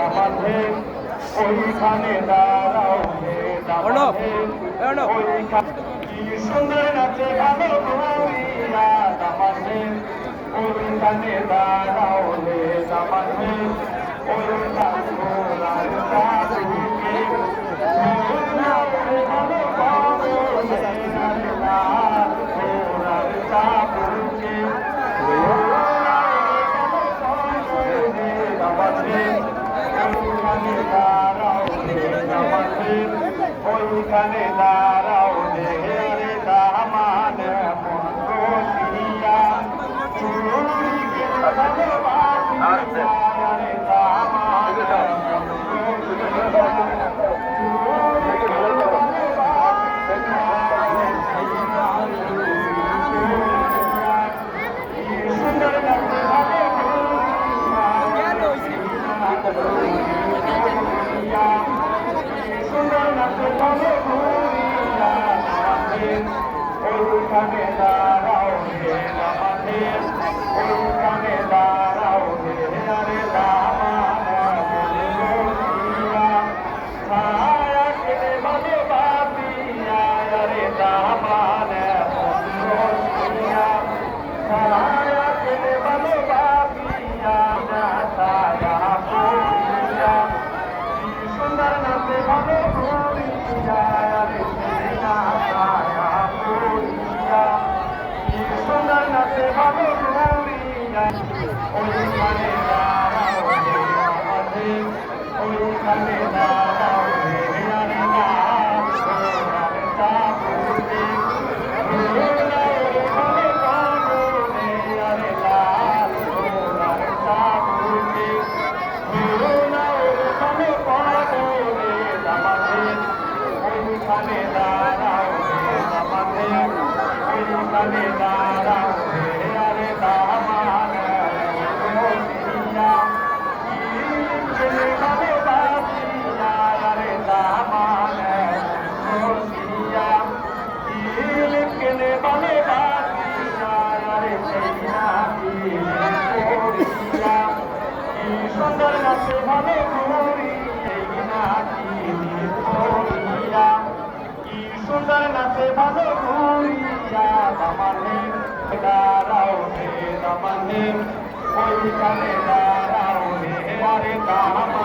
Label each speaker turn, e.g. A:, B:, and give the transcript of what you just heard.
A: ফাহিম
B: ওইখানে দাঁড়াও সুন্দর নাচে ভালো ঘুরিয়া দামানে ওইখানে দাঁড়াও রে দামানে ওইখানে ঘোরার চাবুকে ভালো পাবো ঘোরার চাবুকে ওইখানে দাঁড়াও রে দামান মন্দিয়া চুরিকে ভালোবাসি রে দামান সুন্দর ওইখানে দাঁড়াও রে দামানে ওইখানে দাঁড়াও রে আরে দামান ছায়া কেটে ভালোবাসিয়া রে দামান ছায়া কেটে ভালোবাসিয়া ছায়া পড়িয়া সুন্দর নাচে ভালো ঘুরিয়া রে ছায়া পড়িয়া সুন্দর নাচে ভালো ঘুরিয়া ওইখানে দাঁড়াও রে আমাদের ওইখানে দাঁড়াও রে আরে ঘোরার চাবুকে আরে লাল ঘোরার চাবুকে ওইখানে দাঁড়াও রে আমাদের ওইখানে দাঁড়াও রে আরে দামান ভালোবাসিয়া আরে দামান কেনে ভালোবাসিয়া আরে সুন্দর নাচে ভালো ঘুরি সুন্দর নাচে ভালো ঘুরিয়া দামানে দাঁড়াও রে দামানে ওইখানে দাঁড়াও রে আরে দামান